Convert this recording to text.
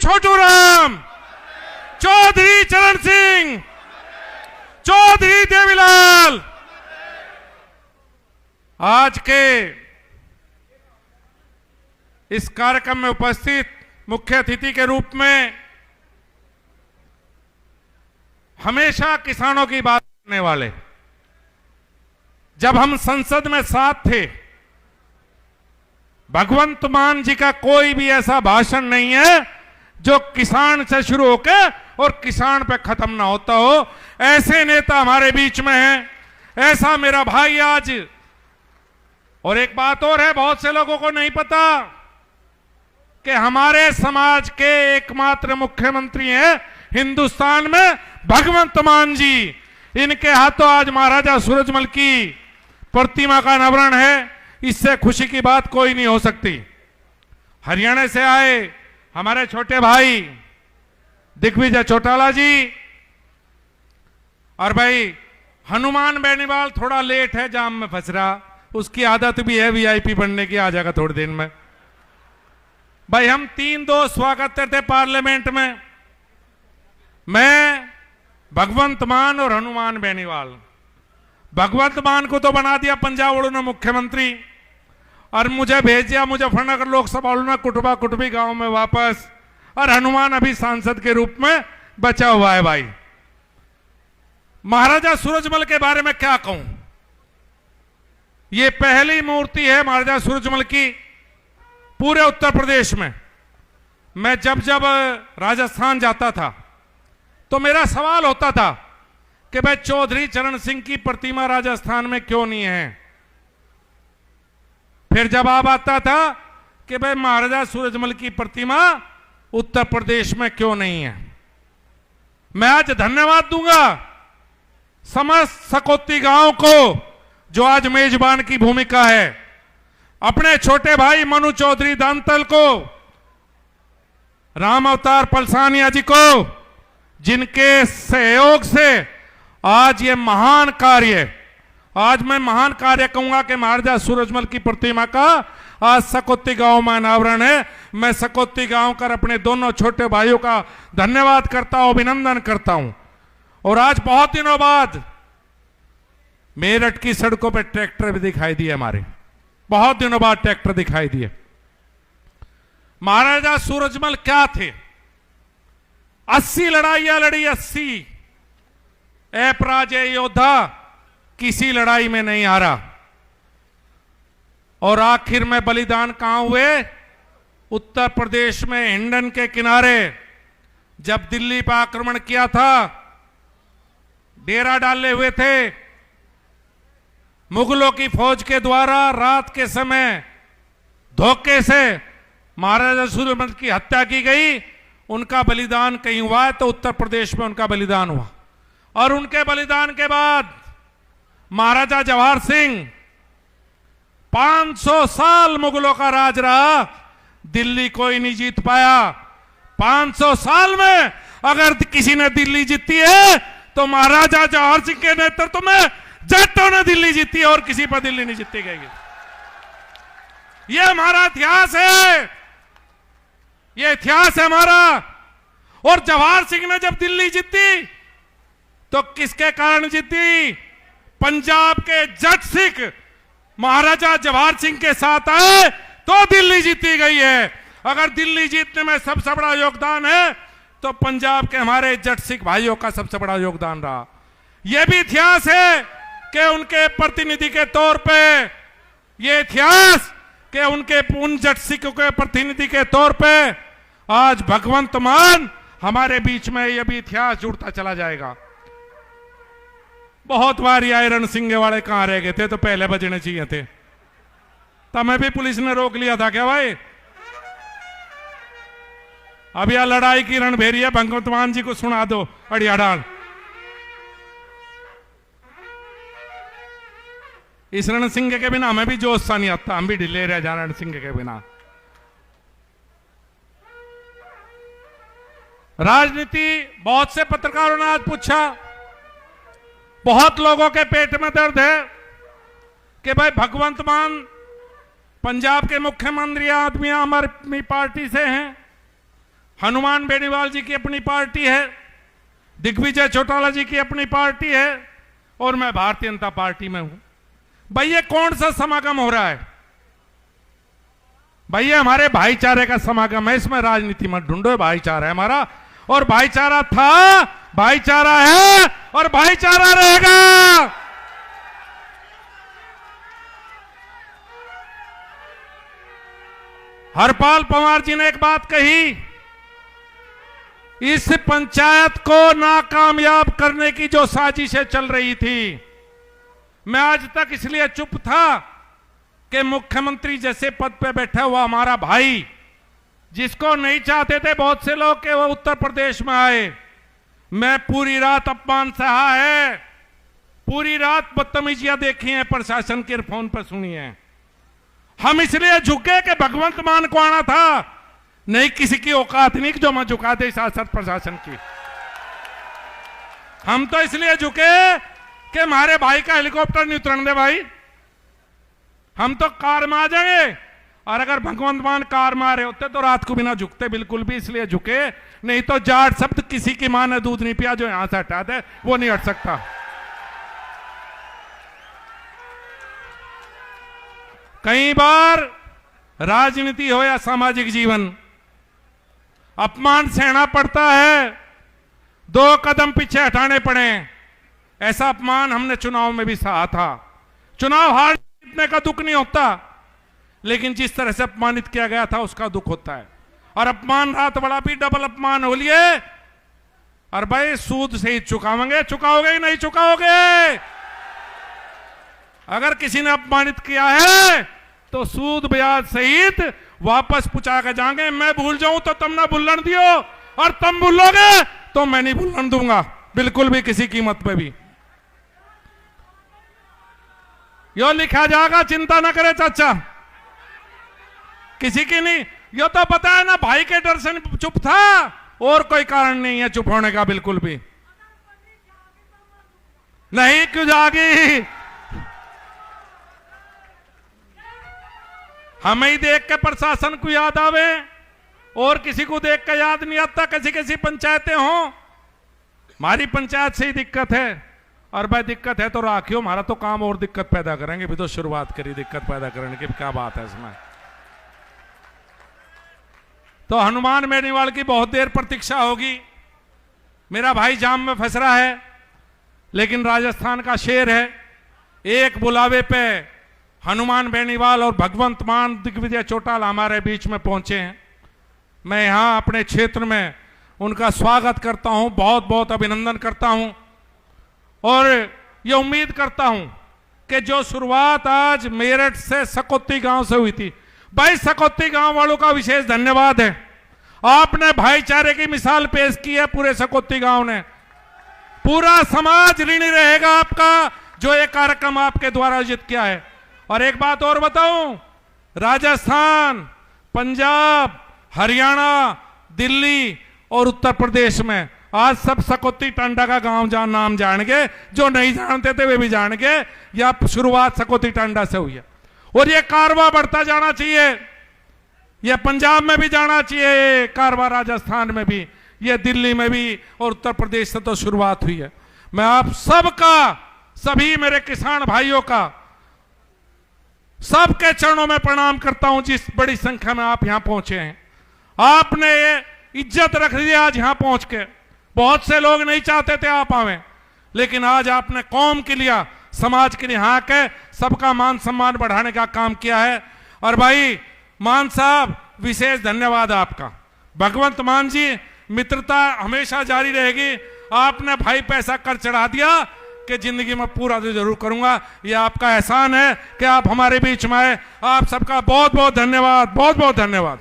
छोटू राम, चौधरी चरण सिंह, चौधरी देवीलाल। आज के इस कार्यक्रम में उपस्थित मुख्य अतिथि के रूप में हमेशा किसानों की बात करने वाले, जब हम संसद में साथ थे, भगवंत मान जी का कोई भी ऐसा भाषण नहीं है जो किसान से शुरू होकर और किसान पे खत्म ना होता हो। ऐसे नेता हमारे बीच में हैं, ऐसा मेरा भाई आज। और एक बात और है, बहुत से लोगों को नहीं पता कि हमारे समाज के एकमात्र मुख्यमंत्री हैं हिंदुस्तान में भगवंत मान जी। इनके हाथों आज महाराजा सूरजमल की प्रतिमा का अनावरण है। इससे खुशी की बात कोई नहीं हो सकती। हरियाणा से आए हमारे छोटे भाई दिग्विजय चौटाला जी, और भाई हनुमान बेनीवाल थोड़ा लेट है, जाम में फंस रहा, उसकी आदत भी है वीआईपी बनने की, आ जाएगा थोड़ी देर में। भाई हम 3 दोस्त स्वागत करते पार्लियामेंट में, मैं, भगवंत मान और हनुमान बेनीवाल। भगवंत मान को तो बना दिया पंजाब उन्होंने मुख्यमंत्री, और मुझे भेज दिया मुजफ्फरनगर लोकसभा उन्होंने कुटुबा कुटुबी गांव में वापस, और हनुमान अभी सांसद के रूप में बचा हुआ है। भाई महाराजा सूरजमल के बारे में क्या कहूं, ये पहली मूर्ति है महाराजा सूरजमल की पूरे उत्तर प्रदेश में। मैं जब जब राजस्थान जाता था तो मेरा सवाल होता था कि भाई चौधरी चरण सिंह की प्रतिमा राजस्थान में क्यों नहीं है। फिर जवाब आता था कि भाई महाराजा सूरजमल की प्रतिमा उत्तर प्रदेश में क्यों नहीं है। मैं आज धन्यवाद दूंगा समस्त सकौती गांव को जो आज मेजबान की भूमिका है, अपने छोटे भाई मनु चौधरी दांतल को, राम अवतार पलसानिया जी को, जिनके सहयोग से आज ये महान कार्य, आज मैं महान कार्य कहूंगा कि महाराजा सूरजमल की प्रतिमा का आज सकौती गांव में अनावरण है। मैं सकौती गांव कर अपने दोनों छोटे भाइयों का धन्यवाद करता हूं, अभिनंदन करता हूं। और आज बहुत दिनों बाद मेरठ की सड़कों पर ट्रैक्टर भी दिखाई दिए, हमारे बहुत दिनों बाद ट्रैक्टर दिखाई दिए। महाराजा सूरजमल क्या थे, 80 लड़ाइयां लड़ी, 80 अपराजय योद्धा, किसी लड़ाई में नहीं हारा। और आखिर में बलिदान कहां हुए, उत्तर प्रदेश में हिंडन के किनारे। जब दिल्ली पर आक्रमण किया था, डेरा डाले हुए थे, मुगलों की फौज के द्वारा रात के समय धोखे से महाराजा सूरजमल की हत्या की गई। उनका बलिदान कहीं हुआ है तो उत्तर प्रदेश में उनका बलिदान हुआ। और उनके बलिदान के बाद महाराजा जवाहर सिंह, 500 साल मुगलों का राज रहा, दिल्ली कोई नहीं जीत पाया। 500 साल में अगर किसी ने दिल्ली जीती है तो महाराजा जवाहर सिंह के नेतृत्व में जट्टों ने दिल्ली जीती है, और किसी पर दिल्ली नहीं जीती गई। यह हमारा इतिहास है, यह इतिहास है हमारा। और जवाहर सिंह ने जब दिल्ली जीती तो किसके कारण जीती, पंजाब के जट सिख महाराजा जवाहर सिंह के साथ आए तो दिल्ली जीती गई है। अगर दिल्ली जीतने में सबसे बड़ा योगदान है तो पंजाब के हमारे जट सिख भाइयों का सबसे बड़ा योगदान रहा। यह भी इतिहास है कि उनके प्रतिनिधि के तौर पे, यह इतिहास कि उनके उन जट सिखों के प्रतिनिधि के तौर पे आज भगवंत मान हमारे बीच में, यह भी इतिहास जुड़ता चला जाएगा। बहुत बार ये रण सिंह वाले कहां रह गए थे, तो पहले बजने चाहिए थे, तब भी पुलिस ने रोक लिया था क्या भाई। अब यह लड़ाई की रणभेरी है, भगवंत मान जी को सुना दो अड़िया डाल। इस रण सिंह के बिना हमें भी जोश सा नहीं आता, हम भी ढीले रह जा रण सिंह के बिना। राजनीति, बहुत से पत्रकारों ने आज पूछा, बहुत लोगों के पेट में दर्द है कि भाई भगवंत मान पंजाब के मुख्यमंत्री आदमी आम आदमी पार्टी से हैं, हनुमान बेनीवाल जी की अपनी पार्टी है, दिग्विजय चौटाला जी की अपनी पार्टी है, और मैं भारतीय जनता पार्टी में हूं। भाई ये कौन सा समागम हो रहा है? भाई ये हमारे भाईचारे का समागम है, इसमें राजनीति मत ढूंढो। भाईचारा है हमारा, और भाईचारा था, भाईचारा है, और भाईचारा रहेगा। हरपाल पवार जी ने एक बात कही, इस पंचायत को नाकामयाब करने की जो साजिशें चल रही थी, मैं आज तक इसलिए चुप था कि मुख्यमंत्री जैसे पद पे बैठा हुआ हमारा भाई, जिसको नहीं चाहते थे बहुत से लोग कि वो उत्तर प्रदेश में आए, मैं पूरी रात अपमान सहा है, पूरी रात बदतमीजियां देखी हैं, प्रशासन के फोन पर सुनी है। हम इसलिए झुके कि भगवंत मान को आना था, नहीं किसी की औकात नहीं जो मैं झुका दे शासन प्रशासन की। हम तो इसलिए झुके कि हमारे भाई का हेलीकॉप्टर नहीं उतरने दे भाई, हम तो कार में आ जाएंगे, और अगर भगवंत मान कार में आ रहे होते तो रात को भी ना झुकते बिल्कुल भी, इसलिए झुके। नहीं तो जाट शब्द किसी की मां ने दूध नहीं पिया जो यहां से हटा दे वो नहीं हट सकता। कई बार राजनीति हो या सामाजिक जीवन, अपमान सहना पड़ता है, 2 कदम पीछे हटाने पड़े। ऐसा अपमान हमने चुनाव में भी सहा था। चुनाव हार जीतने का दुख नहीं होता, लेकिन जिस तरह से अपमानित किया गया था उसका दुख होता है। और अपमान रात बड़ा भी डबल अपमान हो लिए। और भाई सूद से ही चुकाओगे, चुकाओगे ही नहीं चुकाओगे। अगर किसी ने अपमानित किया है तो सूद ब्याज सहित वापस पूछा के जाएंगे। मैं भूल जाऊं तो तुम ना भूलन दियो, और तुम भूलोगे तो मैं नहीं भूलन दूंगा बिल्कुल भी, किसी कीमत पे भी। यो लिखा जाएगा, चिंता ना करे चाचा, किसी की नहीं। यो तो पता है ना, भाई के डर से चुप था, और कोई कारण नहीं है चुप होने का बिल्कुल भी नहीं। क्यों जागी? हमें ही देख के प्रशासन को याद आवे, और किसी को देख के याद नहीं आता। कैसी कैसी पंचायतें हों, हमारी पंचायत से ही दिक्कत है। और भाई दिक्कत है तो राखियो, हमारा तो काम और दिक्कत पैदा करेंगे। भी तो शुरुआत करी दिक्कत पैदा करने की, क्या बात है इसमें। तो हनुमान बेनीवाल की बहुत देर प्रतीक्षा होगी। मेरा भाई जाम में फंस रहा है, लेकिन राजस्थान का शेर है। एक बुलावे पे हनुमान बेनीवाल और भगवंत मान दिग्विजय चौटाला हमारे बीच में पहुंचे हैं। मैं यहां अपने क्षेत्र में उनका स्वागत करता हूं, बहुत बहुत अभिनंदन करता हूं, और ये उम्मीद करता हूं कि जो शुरुआत आज मेरठ से सकौती गांव से हुई थी, भाई सकौती गांव वालों का विशेष धन्यवाद है। आपने भाईचारे की मिसाल पेश की है, पूरे सकौती गांव ने। पूरा समाज ऋणी रहेगा आपका, जो ये कार्यक्रम आपके द्वारा आयोजित किया है। और एक बात और बताऊं, राजस्थान, पंजाब, हरियाणा, दिल्ली और उत्तर प्रदेश में आज सब सकौती टांडा का गांव नाम जानेंगे। जो नहीं जानते थे वे भी जानेंगे। या शुरुआत सकौती टांडा से हुई है, और ये कारवा बढ़ता जाना चाहिए। ये पंजाब में भी जाना चाहिए, कारवा राजस्थान में भी, ये दिल्ली में भी, और उत्तर प्रदेश से तो शुरुआत हुई है। मैं आप सबका, सभी मेरे किसान भाइयों का, सबके चरणों में प्रणाम करता हूं, जिस बड़ी संख्या में आप यहां पहुंचे हैं। आपने ये इज्जत रख दी आज यहां पहुंच के। बहुत से लोग नहीं चाहते थे आप आवे, लेकिन आज आपने कौम के लिए, समाज के लिए यहाँ के सबका मान सम्मान बढ़ाने का काम किया है। और भाई मान साहब, विशेष धन्यवाद आपका। भगवंत मान जी, मित्रता हमेशा जारी रहेगी। आपने भाई पैसा कर चढ़ा दिया कि जिंदगी में पूरा तो जरूर करूंगा। यह आपका एहसान है कि आप हमारे बीच में आए। आप सबका बहुत बहुत धन्यवाद, बहुत बहुत धन्यवाद।